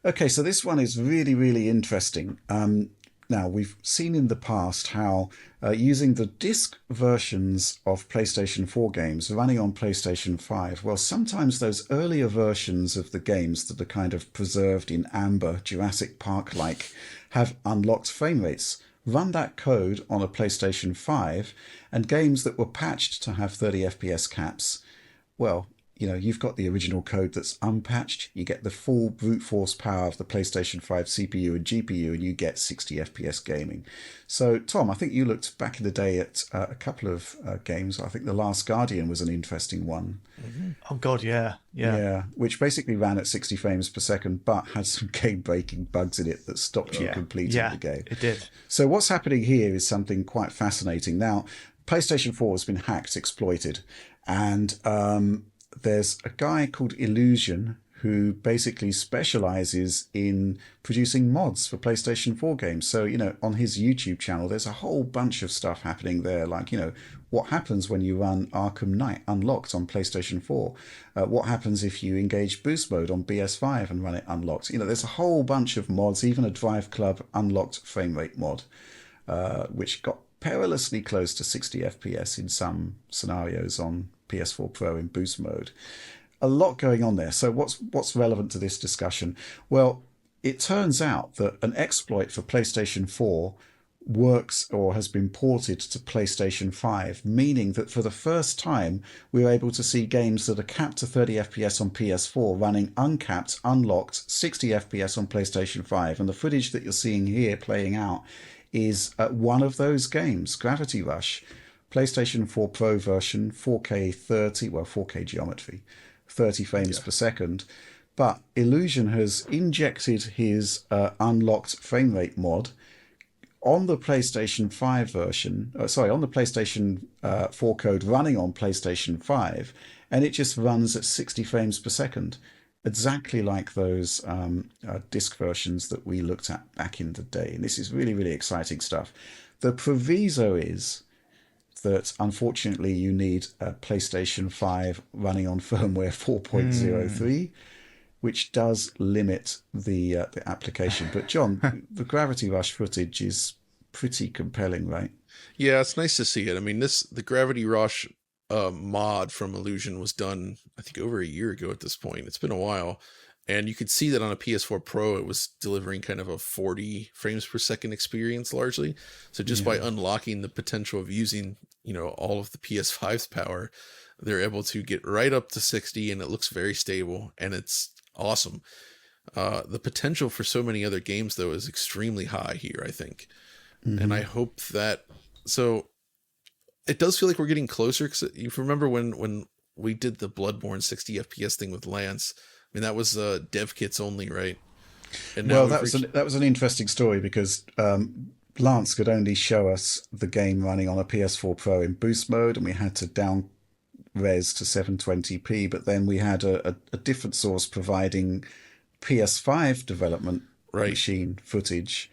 Okay, so this one is really, really interesting. Now, we've seen in the past how using the disc versions of PlayStation 4 games running on PlayStation 5, well, sometimes those earlier versions of the games that are kind of preserved in amber, Jurassic Park like, have unlocked frame rates. Run that code on a PlayStation 5, and games that were patched to have 30 FPS caps, well, you've got the original code that's unpatched. You get the full brute force power of the PlayStation 5 CPU and GPU, and you get 60 FPS gaming. So, Tom, I think you looked back in the day at a couple of games. I think The Last Guardian was an interesting one. Oh God, yeah, yeah, Yeah, which basically ran at 60 frames per second, but had some game-breaking bugs in it that stopped you yeah, completing yeah. the game. It did. So what's happening here is something quite fascinating. Now, PlayStation 4 has been hacked, exploited, and there's a guy called Illusion who basically specializes in producing mods for PlayStation 4 games. So, on his YouTube channel, there's a whole bunch of stuff happening there, like, what happens when you run Arkham Knight unlocked on PlayStation 4? What happens if you engage boost mode on PS5 and run it unlocked? There's a whole bunch of mods, even a Drive Club unlocked frame rate mod, which got perilously close to 60 FPS in some scenarios on PS4 Pro in boost mode. A lot going on there. So what's relevant to this discussion? Well, it turns out that an exploit for PlayStation 4 works or has been ported to PlayStation 5, meaning that for the first time we're able to see games that are capped to 30 FPS on PS4 running uncapped, unlocked 60 FPS on PlayStation 5. And the footage that you're seeing here playing out is one of those games, Gravity Rush, PlayStation 4 Pro version, 4K 30, well, 4K geometry, 30 frames per second. But Illusion has injected his unlocked frame rate mod on the PlayStation 5 version, on the PlayStation 4 code running on PlayStation 5, and it just runs at 60 frames per second, exactly like those disc versions that we looked at back in the day. And this is really, really exciting stuff. The proviso is that unfortunately you need a PlayStation 5 running on firmware 4.03, which does limit the application. But John, the Gravity Rush footage is pretty compelling, right? Yeah, it's nice to see it. I mean, the Gravity Rush mod from Illusion was done, I think, over a year ago at this point. It's been a while. And you could see that on a PS4 Pro, it was delivering kind of a 40 frames per second experience largely. So just by unlocking the potential of using, all of the PS5's power, they're able to get right up to 60, and it looks very stable, and it's awesome. The potential for so many other games, though, is extremely high here, I think. And I hope that... So it does feel like we're getting closer, because you remember when we did the Bloodborne 60 FPS thing with Lance. I mean, that was dev kits only, right? And now Well, that was an interesting story because Lance could only show us the game running on a PS4 Pro in boost mode, and we had to down res to 720p. But then we had a different source providing PS5 development machine footage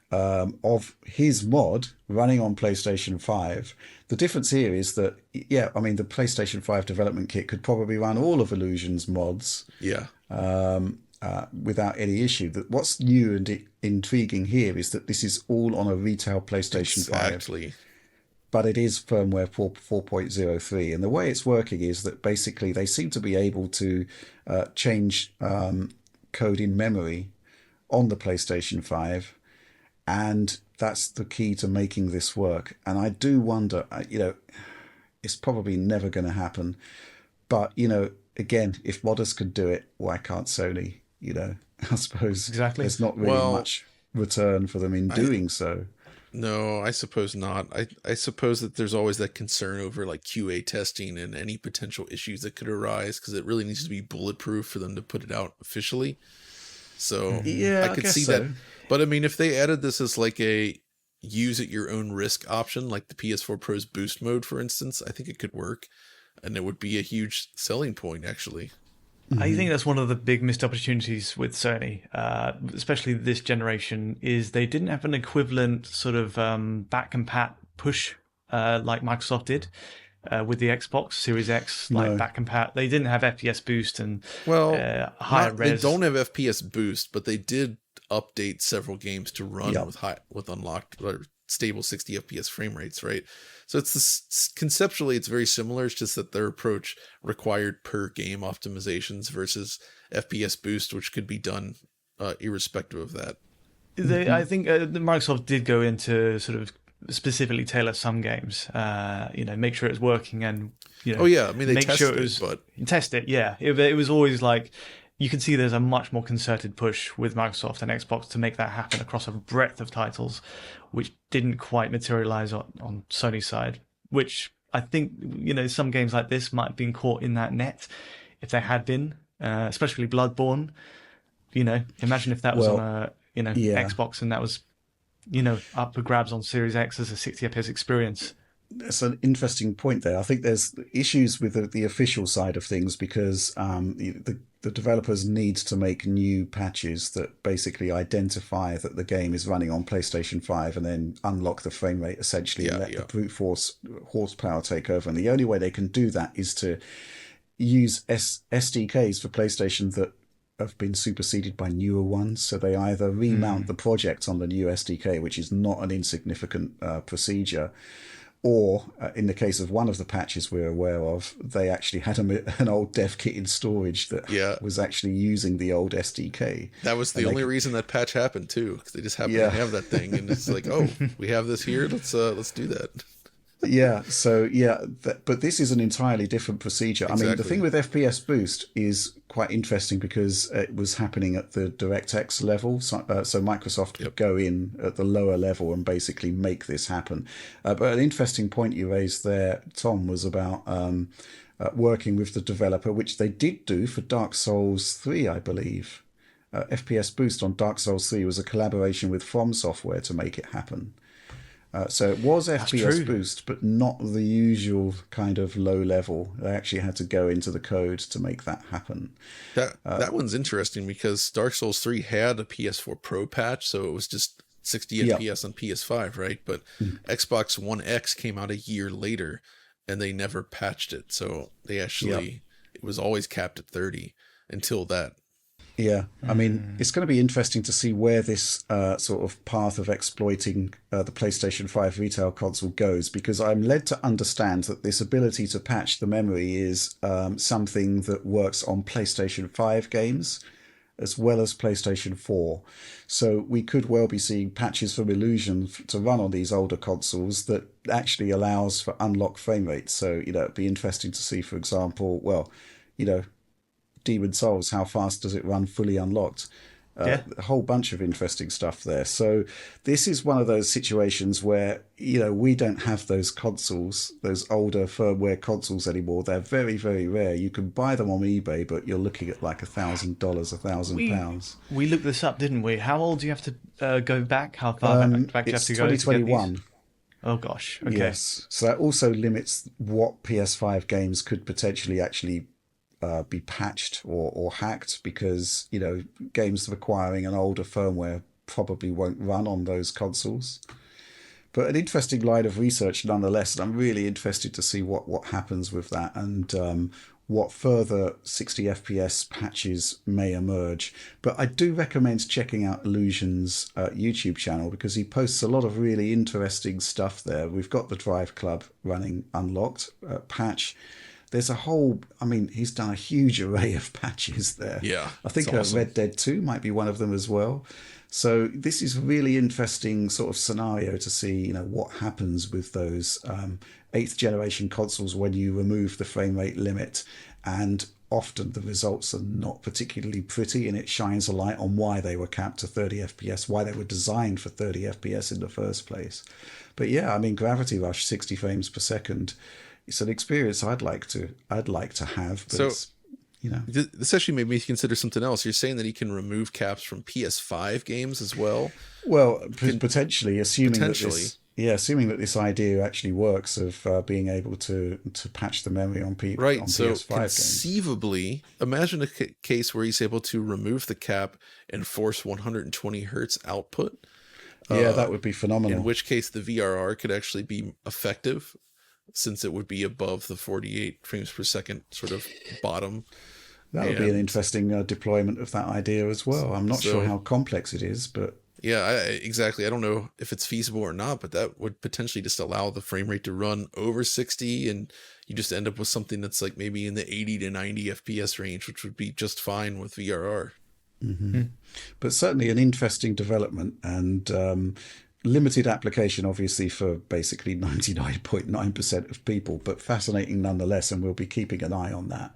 of his mod running on PlayStation 5. The difference here is that, the PlayStation 5 development kit could probably run all of Illusion's mods without any issue. What's new and intriguing here is that this is all on a retail PlayStation 5. But it is firmware 4.03. And the way it's working is that basically they seem to be able to change code in memory on the PlayStation 5. And that's the key to making this work. And I do wonder, it's probably never going to happen. But, again, if modders could do it, why can't Sony? I suppose there's not really much return for them in doing so. No, I suppose not. I suppose that there's always that concern over like QA testing and any potential issues that could arise, because it really needs to be bulletproof for them to put it out officially. So I could see that. But I mean, if they added this as like a use at your own risk option, like the PS4 Pro's boost mode, for instance, I think it could work, and it would be a huge selling point, actually. I think that's one of the big missed opportunities with Sony, especially this generation, is they didn't have an equivalent sort of back and pat push like Microsoft did. with the Xbox Series X, like No. back compat. They didn't have FPS boost and Well, higher they res. don't have FPS boost, but they did update several games to run Yep. with unlocked or stable 60 FPS frame rates, right? So conceptually it's very similar. It's just that their approach required per game optimizations versus FPS boost, which could be done irrespective of that. I think Microsoft did go into sort of specifically tailor some games, make sure it's working and, Oh yeah, I mean, they make tested sure it was, but test it. Yeah. It was always like, you can see there's a much more concerted push with Microsoft and Xbox to make that happen across a breadth of titles, which didn't quite materialize on Sony's side, which I think, some games like this might have been caught in that net if they had been, especially Bloodborne. Imagine if that was on a, Xbox and that was, up for grabs on Series X as a 60 FPS experience. That's an interesting point there. I think there's issues with the official side of things because the developers need to make new patches that basically identify that the game is running on PlayStation 5 and then unlock the frame rate essentially and let the brute force horsepower take over. And the only way they can do that is to use SDKs for PlayStation that have been superseded by newer ones. So they either remount the project on the new SDK, which is not an insignificant procedure, or in the case of one of the patches we're aware of, they actually had an old dev kit in storage that was actually using the old SDK. That was the only reason that patch happened too, because they just happened to have that thing, and it's like, oh, we have this here. Let's do that. But this is an entirely different procedure. Exactly. I mean, the thing with FPS boost is quite interesting because it was happening at the DirectX level. So Microsoft could go in at the lower level and basically make this happen. But an interesting point you raised there, Tom, was about working with the developer, which they did do for Dark Souls 3, I believe. FPS boost on Dark Souls 3 was a collaboration with From Software to make it happen. So it was FPS boost, but not the usual kind of low level. They actually had to go into the code to make that happen. That one's interesting because Dark Souls 3 had a PS4 Pro patch, so it was just 60 FPS on PS5, right? But Xbox One X came out a year later, and they never patched it. So they actually, it was always capped at 30 until that. Yeah, I mean, it's going to be interesting to see where this sort of path of exploiting the PlayStation 5 retail console goes, because I'm led to understand that this ability to patch the memory is something that works on PlayStation 5 games as well as PlayStation 4. So we could well be seeing patches from Illusion to run on these older consoles that actually allows for unlocked frame rates. So, it'd be interesting to see, for example, Demon Souls, how fast does it run fully unlocked? A whole bunch of interesting stuff there. So this is one of those situations where, we don't have those consoles, those older firmware consoles anymore. They're very, very rare. You can buy them on eBay, but you're looking at like $1,000, £1,000. We looked this up, didn't we? How old do you have to go back? How far back do you have to go? 2021. Oh gosh. Okay. Yes. So that also limits what PS5 games could potentially actually be patched or hacked, because games requiring an older firmware probably won't run on those consoles. But an interesting line of research nonetheless, and I'm really interested to see what happens with that and what further 60 FPS patches may emerge. But I do recommend checking out Illusion's YouTube channel, because he posts a lot of really interesting stuff there. We've got the Drive Club running unlocked patch. There's a whole, he's done a huge array of patches there. Yeah. I think awesome. Red Dead 2 might be one of them as well. So this is a really interesting sort of scenario to see, what happens with those 8th generation consoles when you remove the frame rate limit. And often the results are not particularly pretty, and it shines a light on why they were capped to 30 FPS, why they were designed for 30 FPS in the first place. But yeah, Gravity Rush 60 frames per second. It's an experience I'd like to have, but this actually made me consider something else. You're saying that he can remove caps from PS5 games as well? Well, potentially, assuming that this idea actually works of being able to patch the memory on right. On so PS5 conceivably, games. Imagine a case where he's able to remove the cap and force 120 hertz output. Yeah, that would be phenomenal. In which case, the VRR could actually be effective. since it would be above the 48 frames per second sort of bottom. That would be an interesting deployment of that idea as well. I'm not sure how complex it is, but... Yeah, exactly. I don't know if it's feasible or not, but that would potentially just allow the frame rate to run over 60, and you just end up with something that's like maybe in the 80 to 90 FPS range, which would be just fine with VRR. Mm-hmm. But certainly an interesting development, and limited application, obviously, for basically 99.9% of people, but fascinating nonetheless, and we'll be keeping an eye on that.